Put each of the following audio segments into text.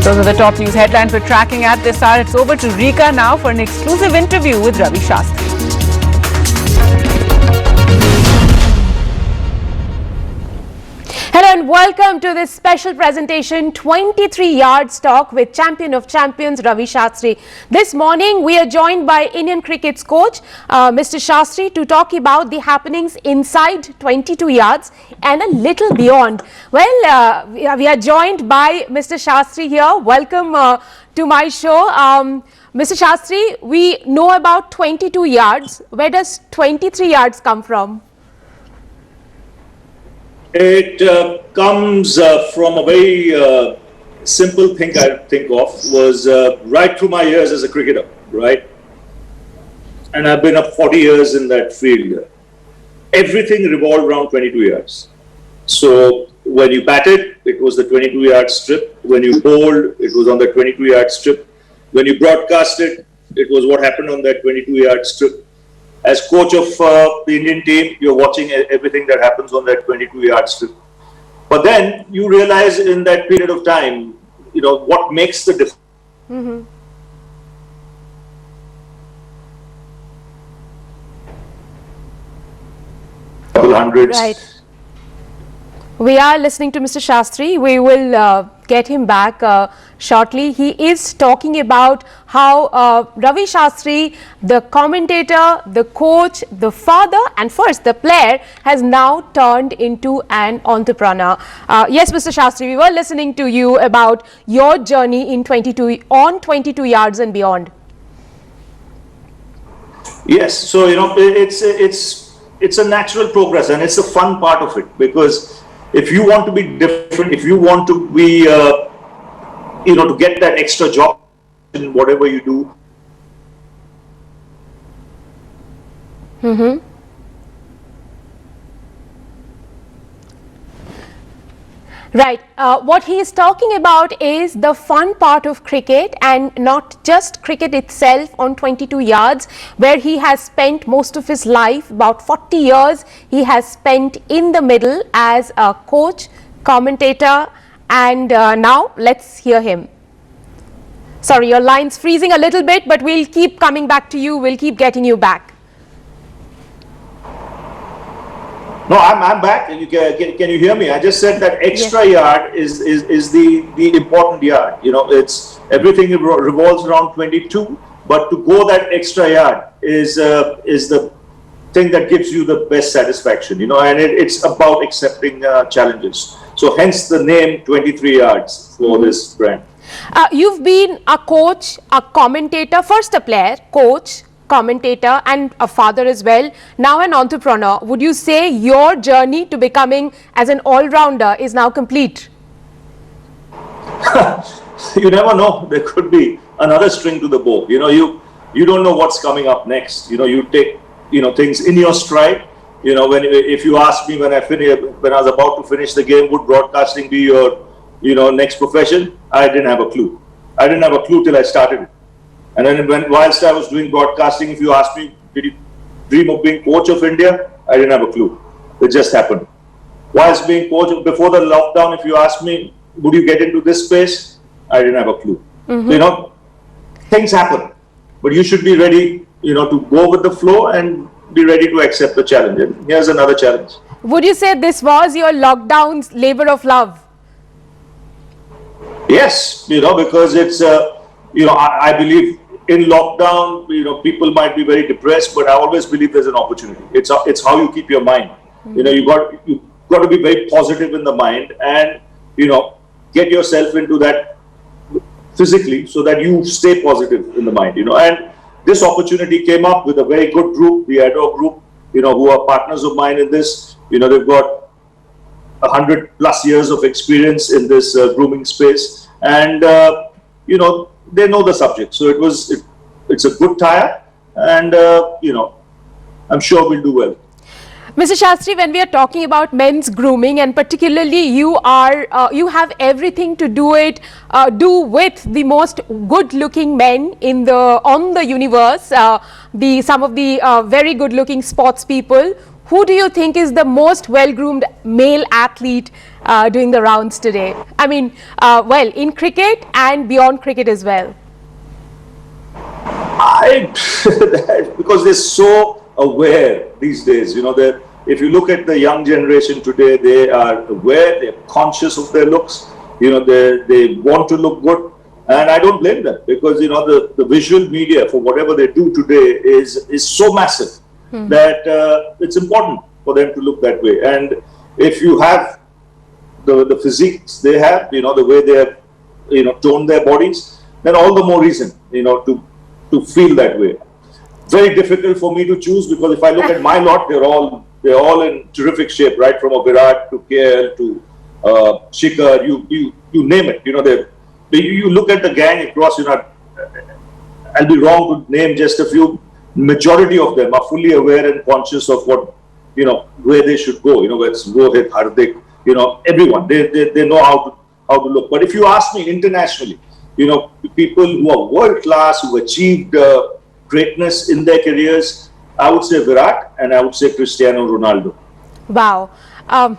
Those are the top news headlines we're tracking at this hour. It's over to Rika now for an exclusive interview with Ravi Shastri. Hello and welcome to this special presentation, 23 yards talk with champion of champions Ravi Shastri. This morning we are joined by Indian cricket's coach Mr. Shastri to talk about the happenings inside 22 yards and a little beyond. Well, we are joined by Mr. Shastri here. Welcome to my show. Mr. Shastri, we know about 22 yards. Where does 23 yards come from? It comes from a very simple thing I think of, was right through my years as a cricketer, right? And I've been up 40 years in that field. Everything revolved around 22 yards. So when you batted, it was the 22-yard strip. When you bowled, it was on the 22-yard strip. When you broadcasted, it was what happened on that 22-yard strip. As coach of the Indian team, you're watching everything that happens on that 22-yard strip. But then you realize in that period of time, you know, what makes the difference. Mm-hmm. Hundreds. Right. We are listening to Mr. Shastri. We will get him back shortly. He is talking about how Ravi Shastri, the commentator, the coach, the father, and first the player, has now turned into an entrepreneur. Yes, Mr. Shastri, we were listening to you about your journey in 22 yards and beyond. Yes, so you know, it's a natural progress, and it's the fun part of it, because if you want to be different, if you want to be, you know, to get that extra job in whatever you do. Mm-hmm. Right. What he is talking about is the fun part of cricket, and not just cricket itself on 22 yards, where he has spent most of his life, about 40 years, he has spent in the middle as a coach, commentator, and now let's hear him. Sorry, your line's freezing a little bit, but we'll keep coming back to you. We'll keep getting you back. No, I'm back. Can you hear me? I just said that extra yard is the important yard. You know, it's everything revolves around 22, but to go that extra yard is the thing that gives you the best satisfaction. You know, and it's about accepting challenges. So hence the name 23 yards for this brand. You've been a coach, a commentator, first a player, coach, commentator, and a father as well, now an entrepreneur. Would you say your journey to becoming as an all-rounder is now complete? You never know. There could be another string to the bow. You know, you don't know what's coming up next. You know, you take, you know, things in your stride. You know, if you ask me when I was about to finish the game, would broadcasting be your, you know, next profession? I didn't have a clue. I didn't have a clue till I started it. And then whilst I was doing broadcasting, if you asked me, did you dream of being coach of India? I didn't have a clue. It just happened. Whilst being coach, before the lockdown, if you asked me, would you get into this space? I didn't have a clue. Mm-hmm. You know, things happen. But you should be ready, you know, to go with the flow and be ready to accept the challenge. And here's another challenge. Would you say this was your lockdown's labor of love? Yes, you know, because it's, you know, I believe in lockdown, you know, people might be very depressed, but I always believe there's an opportunity. It's how you keep your mind. Mm-hmm. You know, you got to be very positive in the mind, and, you know, get yourself into that physically so that you stay positive in the mind, you know. And this opportunity came up with a very good group, the Ado group, you know, who are partners of mine in this. You know, they've got 100+ years of experience in this grooming space, and you know, they know the subject. So it's a good tie, and you know, I'm sure we'll do well. Mr. Shastri, when we are talking about men's grooming, and particularly you have everything to do with the most good-looking men on the universe, some of the very good-looking sports people. who do you think is the most well-groomed male athlete doing the rounds today? I mean, well, in cricket and beyond cricket as well. Because they're so aware these days, you know, that if you look at the young generation today, they are aware, they're conscious of their looks, you know, they want to look good. And I don't blame them, because, you know, the visual media for whatever they do today is so massive that it's important for them to look that way. And if you have the physiques they have, you know, the way they have, you know, toned their bodies, then all the more reason, you know, to feel that way. Very difficult for me to choose, because if I look at my lot, they're all in terrific shape, right from a Virat to KL to Shikhar, you name it. You know, you look at the gang across, you know, I'll be wrong to name just a few. Majority of them are fully aware and conscious of what, you know, where they should go. You know, whether it's Rohit, Hardik, you know, everyone, they know how to look. But if you ask me internationally, you know, people who are world class, who achieved greatness in their careers, I would say Virat and I would say Cristiano Ronaldo. Wow.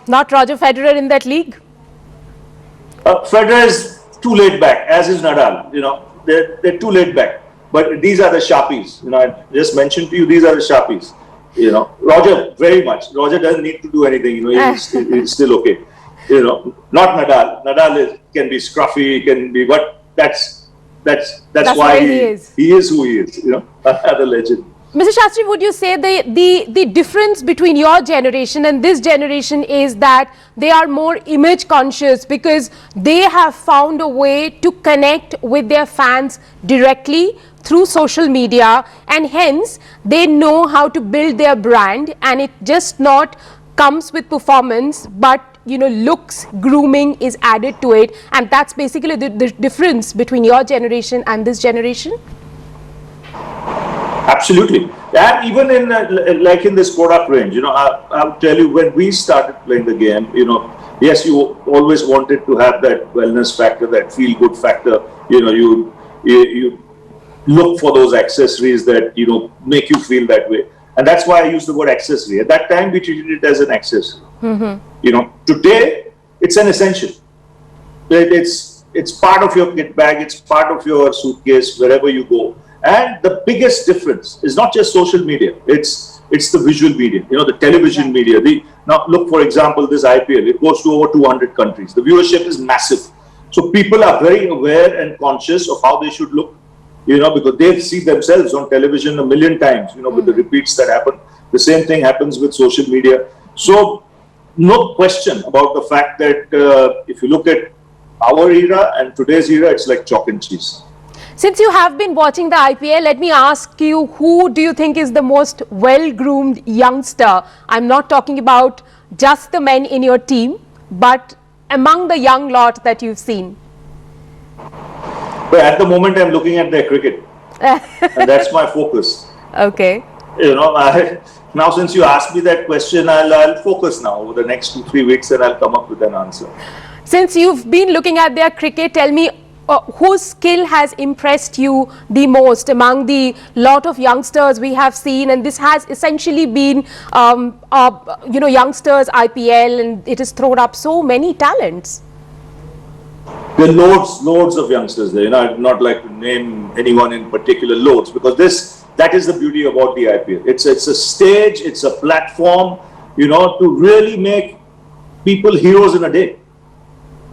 Not Roger Federer in that league? Federer is too laid back, as is Nadal. You know, they're too laid back. But these are the Sharpies. You know, I just mentioned to you, these are the Sharpies. You know, Roger, very much. Roger doesn't need to do anything. You know, he's still okay. You know, not Nadal. Nadal can be scruffy, can be, but that's why he is who he is. You know, the legend. Mr. Shastri, would you say the difference between your generation and this generation is that they are more image conscious, because they have found a way to connect with their fans directly through social media, and hence they know how to build their brand, and it just not comes with performance, but, you know, looks, grooming is added to it, and that's basically the difference between your generation and this generation? Absolutely. And even in like in this product range, you know, I'll tell you, when we started playing the game, you know, yes, you always wanted to have that wellness factor, that feel good factor. You know, you look for those accessories that, you know, make you feel that way. And that's why I use the word accessory. At that time, we treated it as an accessory. You know, today it's an essential. It's part of your kit bag. It's part of your suitcase wherever you go. And the biggest difference is not just social media. It's the visual media. You know, the television media. Now look, for example, this IPL. It goes to over 200 countries. The viewership is massive. So people are very aware and conscious of how they should look. You know, because they see themselves on television a million times. You know, with the repeats that happen. The same thing happens with social media. So no question about the fact that if you look at our era and today's era, it's like chalk and cheese. Since you have been watching the IPL, let me ask you, who do you think is the most well-groomed youngster? I'm not talking about just the men in your team, but among the young lot that you've seen. But at the moment, I'm looking at their cricket, and that's my focus. Okay. You know, now since you asked me that question, I'll focus now over the next 2-3 weeks, and I'll come up with an answer. Since you've been looking at their cricket, tell me, whose skill has impressed you the most among the lot of youngsters we have seen? And this has essentially been, you know, youngsters IPL, and it has thrown up so many talents. There are loads of youngsters there. You know, I'd not like to name anyone in particular, loads, because that is the beauty about the IPL. It's a stage, it's a platform, you know, to really make people heroes in a day.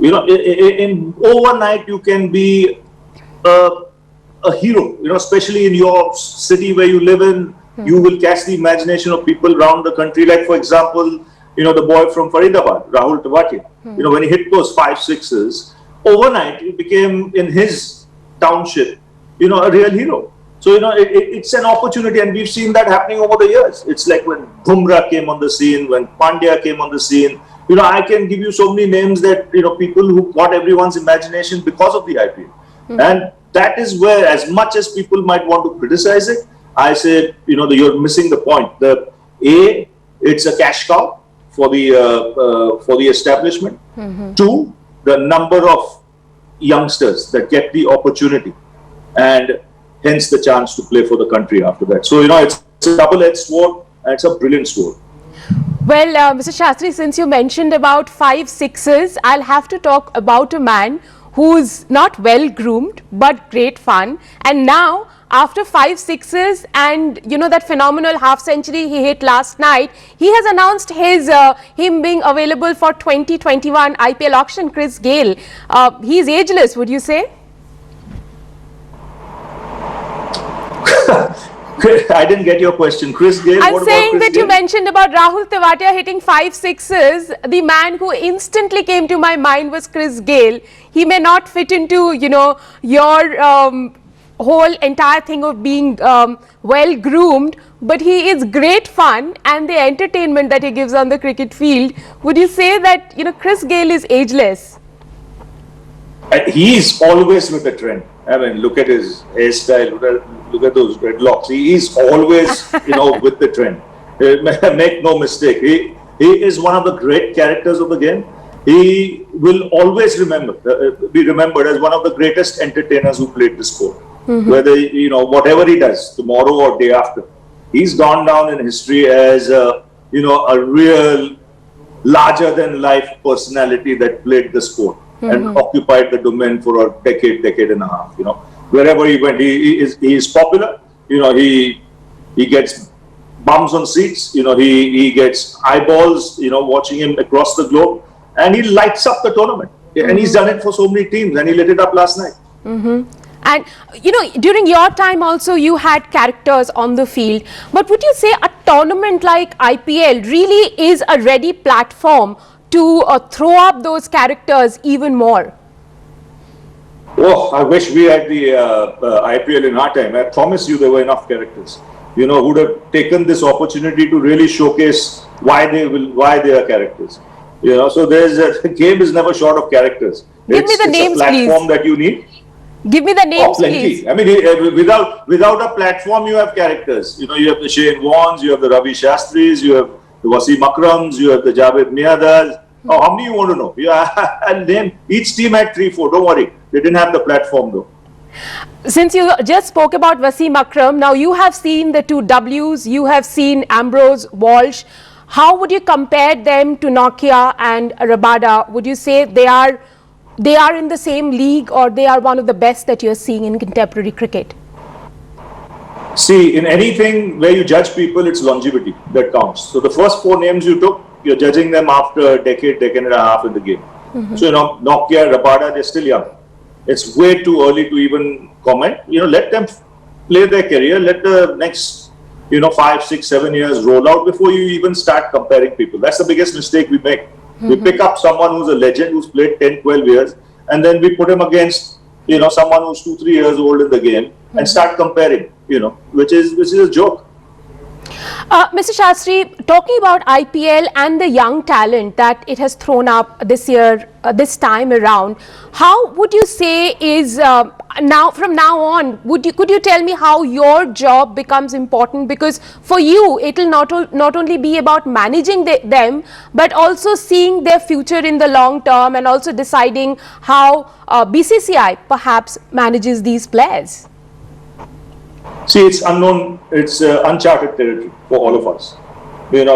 You know, in overnight you can be a hero, you know, especially in your city where you live in. You will catch the imagination of people around the country. Like, for example, you know, the boy from Faridabad, Rahul Tewatia. You know, when he hit those 5 sixes, overnight he became, in his township, you know, a real hero. So, you know, it's an opportunity, and we've seen that happening over the years. It's like when Bumrah came on the scene, when Pandya came on the scene. You know, I can give you so many names that, you know, people who caught everyone's imagination because of the IPL. And that is where, as much as people might want to criticize it, I say, you know, you're missing the point. It's a cash cow for the establishment. 2, the number of youngsters that get the opportunity, and hence the chance to play for the country after that. So, you know, it's a double-edged sword, and it's a brilliant sword. Well, Mr. Shastri, since you mentioned about 5 6s, I'll have to talk about a man who's not well groomed but great fun. And now, after 5 6s and that phenomenal half century he hit last night, he has announced him being available for 2021 IPL auction. Chris Gayle, he's ageless, would you say? I didn't get your question. Chris Gayle, I'm what saying about Chris that you Gayle? mentioned about Rahul Tewatia hitting 5 6s. The man who instantly came to my mind was Chris Gayle. He may not fit into, your whole entire thing of being well groomed, but he is great fun, and the entertainment that he gives on the cricket field. Would you say that, Chris Gayle is ageless? He's always with the trend. I mean, look at his hairstyle, look at those dreadlocks. He is always, with the trend. Make no mistake. He is one of the great characters of the game. He will always be remembered as one of the greatest entertainers who played the sport. Whether, whatever he does, tomorrow or day after, he's gone down in history as, a real larger than life personality that played the sport. And occupied the domain for a decade and a half. Wherever he went, he is popular. He gets bums on seats. He gets eyeballs. Watching him across the globe, and he lights up the tournament. And he's done it for so many teams, and he lit it up last night. And during your time also you had characters on the field, but would you say a tournament like IPL really is a ready platform to throw up those characters even more? Oh, I wish we had the IPL in our time. I promise you there were enough characters, who would have taken this opportunity to really showcase why they are characters. So the game is never short of characters. Give me the names, it's a platform please. that you need. Give me the names, plenty. please. I mean, without a platform, you have characters. You have the Shane Warnes, you have the Ravi Shastris, you have the Wasim Akrams, you have the Javed Miadas. Oh, how many you want to know? I'll name. Each team had 3-4. Don't worry. They didn't have the platform though. Since you just spoke about Wasim Akram, now you have seen the two Ws, you have seen Ambrose, Walsh. How would you compare them to Nokia and Rabada? Would you say they are in the same league, or they are one of the best that you're seeing in contemporary cricket? See, in anything where you judge people, it's longevity that counts. So the first 4 names you took, you're judging them after a decade and a half in the game. So, Nokia, Rabada, they're still young. It's way too early to even comment. Let them play their career. Let the next, 5, 6, 7 years roll out before you even start comparing people. That's the biggest mistake we make. We pick up someone who's a legend, who's played 10, 12 years, and then we put him against, someone who's 2, 3 years old in the game and start comparing, which is a joke. Mr. Shastri, talking about IPL and the young talent that it has thrown up this year, this time around, how would you say is from now on? Could you tell me how your job becomes important? Because for you, it will not only be about managing them, but also seeing their future in the long term, and also deciding how BCCI perhaps manages these players. See, it's unknown, it's uncharted territory for all of us.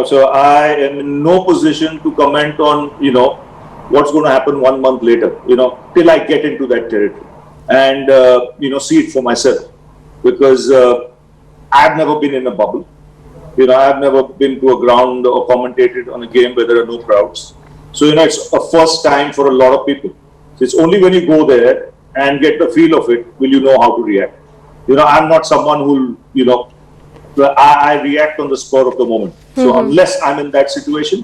So I am in no position to comment on, what's going to happen 1 month later, till I get into that territory and, see it for myself. Because I've never been in a bubble. I've never been to a ground or commentated on a game where there are no crowds. So, it's a first time for a lot of people. So it's only when you go there and get the feel of it, will you know how to react. I'm not someone who, I react on the spur of the moment. So unless I'm in that situation,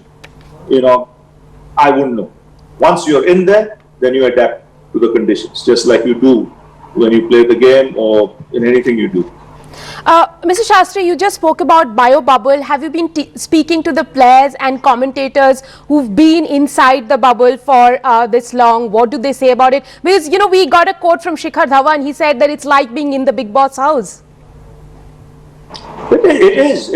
I wouldn't know. Once you're in there, then you adapt to the conditions, just like you do when you play the game or in anything you do. Mr. Shastri, you just spoke about bio bubble. Have you been speaking to the players and commentators who've been inside the bubble for this long? What do they say about it? Because, we got a quote from Shikhar Dhawan. He said that it's like being in the big boss house. It is.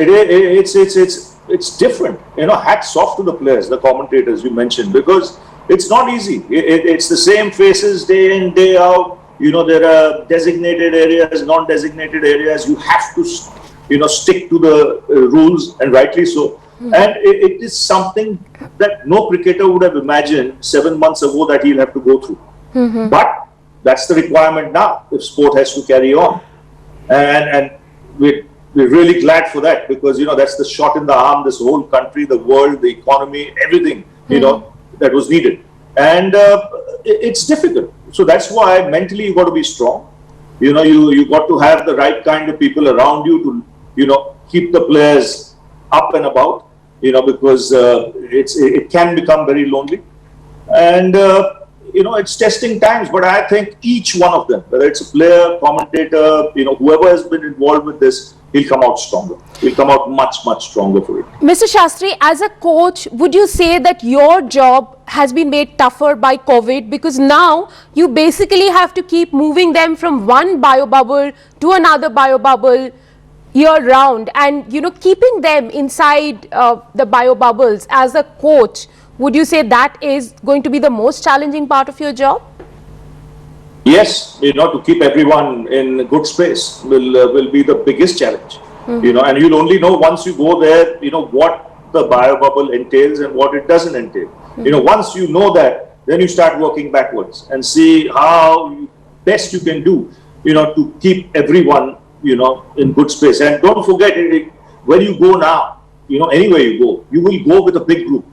It's different. Hats off to the players, the commentators you mentioned, because it's not easy. It's the same faces day in, day out. There are designated areas, non-designated areas. You have to, stick to the rules, and rightly so. And it is something that no cricketer would have imagined 7 months ago that he'll have to go through. But that's the requirement now if sport has to carry on. And we're really glad for that, because, you know, that's the shot in the arm this whole country, the world, the economy, everything, you know, that was needed. And it's difficult. So that's why mentally you got to be strong. You know, you got to have the right kind of people around you to, you know, keep the players up and about, you know, because it can become very lonely. And, you know, it's testing times, but I think each one of them, whether it's a player, commentator, you know, whoever has been involved with this, he'll come out stronger. He'll come out much, much stronger for it. Mr. Shastri, as a coach, would you say that your job has been made tougher by COVID, because now you basically have to keep moving them from one bio bubble to another bio bubble year round, and, you know, keeping them inside the bio bubbles as a coach? Would you say that is going to be the most challenging part of your job? Yes, you know, to keep everyone in good space will be the biggest challenge. You know, and you'll only know once you go there, you know, what the bio bubble entails and what it doesn't entail. You know, once you know that, then you start working backwards and see how best you can do, you know, to keep everyone, you know, in good space. And don't forget, when you go now, you know, anywhere you go, you will go with a big group.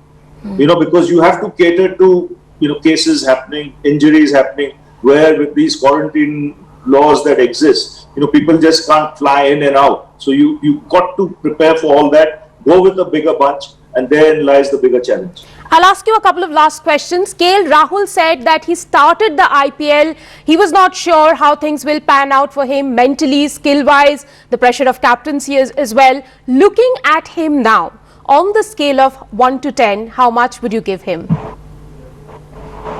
You know, because you have to cater to, you know, cases happening, injuries happening, where with these quarantine laws that exist, you know, people just can't fly in and out. So you got to prepare for all that, go with a bigger bunch, and therein lies the bigger challenge. I'll ask you a couple of last questions. KL Rahul said that he started the IPL. He was not sure how things will pan out for him mentally, skill-wise, the pressure of captaincy as well. Looking at him now, on the scale of 1 to 10, how much would you give him?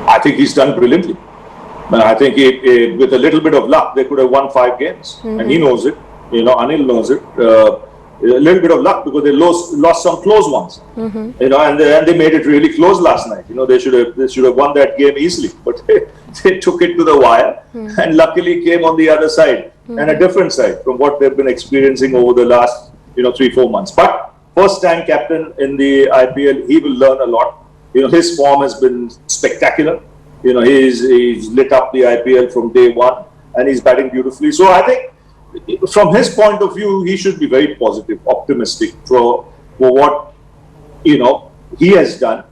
I think he's done brilliantly. I think with a little bit of luck, they could have won 5 games. And he knows it. You know, Anil knows it. A little bit of luck, because they lost some close ones. You know, and they made it really close last night. You know, they should have won that game easily, but they took it to the wire, and luckily came on the other side, and a different side from what they've been experiencing over the last, you know, 3-4 months. But first time captain in the IPL, he will learn a lot. You know, his form has been spectacular. You know, he's lit up the IPL from day one, and he's batting beautifully. So I think from his point of view, he should be very positive, optimistic for what, you know, he has done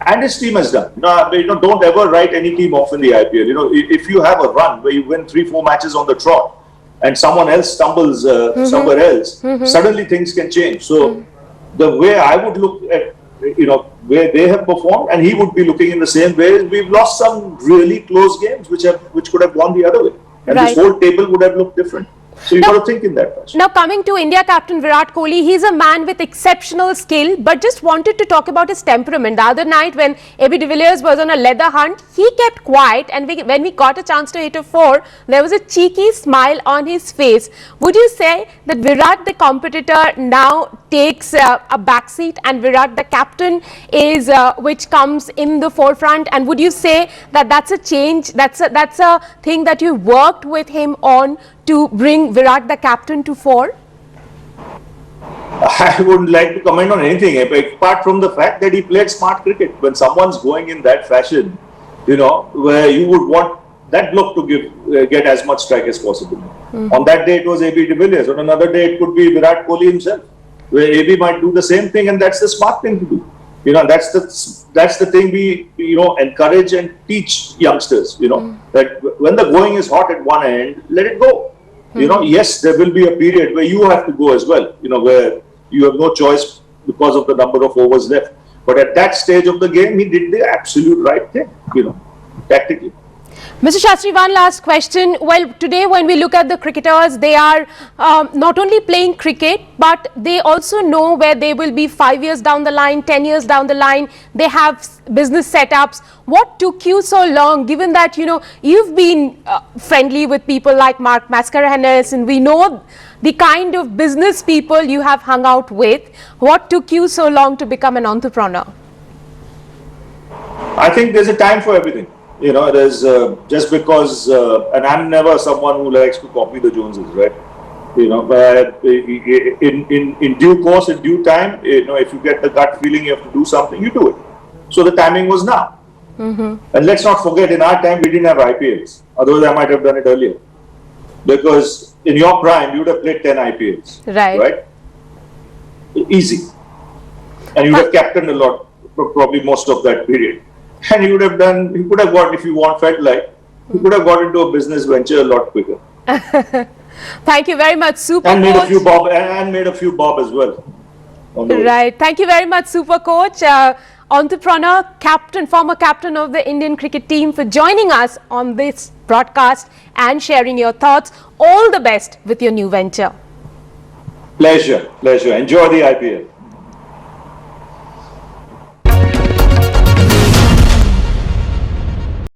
and his team has done. You know, don't ever write any team off in the IPL. You know, if you have a run where you win 3-4 matches on the trot and someone else stumbles somewhere else, suddenly things can change. So the way I would look at, you know, where they have performed, and he would be looking in the same way, we've lost some really close games which could have gone the other way, and this whole table would have looked different. So you got to think in that fashion. Now, coming to India captain Virat Kohli, he's a man with exceptional skill, but just wanted to talk about his temperament. The other night when AB de Villiers was on a leather hunt, he kept quiet, and when we got a chance to hit a 4, there was a cheeky smile on his face. Would you say that Virat the competitor now takes a backseat, and Virat the captain is which comes in the forefront? And would you say that that's a change, that's a thing that you worked with him on to bring Virat the captain to 4? I wouldn't like to comment on anything apart from the fact that he played smart cricket. When someone's going in that fashion, you know, where you would want that bloke to get as much strike as possible. On that day it was AB de Villiers. On another day it could be Virat Kohli himself, where AB might do the same thing, and that's the smart thing to do. You know, that's the thing we, you know, encourage and teach youngsters. You know, that when the going is hot at one end, let it go. You know, yes, there will be a period where you have to go as well, you know, where you have no choice because of the number of overs left. But at that stage of the game, he did the absolute right thing, you know, tactically. Mr. Shastri, one last question. Well, today when we look at the cricketers, they are not only playing cricket, but they also know where they will be 5 years down the line, 10 years down the line. They have business setups. What took you so long, given that, you know, you've been friendly with people like Mark Mascarenhas, and we know the kind of business people you have hung out with. What took you so long to become an entrepreneur? I think there's a time for everything. You know, there's just because, and I'm never someone who likes to copy the Joneses, right? In due course, in due time, if you get the gut feeling you have to do something, you do it. So the timing was now. And let's not forget, in our time, we didn't have IPLs. Otherwise, I might have done it earlier. Because in your prime, you would have played 10 IPLs. Right? Easy. And you would have captained a lot, probably most of that period. And you could have got, if you felt like, you could have got into a business venture a lot quicker. Thank you very much, Super And made Coach. made a few bob as well. Right. Thank you very much, Super Coach, entrepreneur, captain, former captain of the Indian cricket team, for joining us on this broadcast and sharing your thoughts. All the best with your new venture. Pleasure. Enjoy the IPL.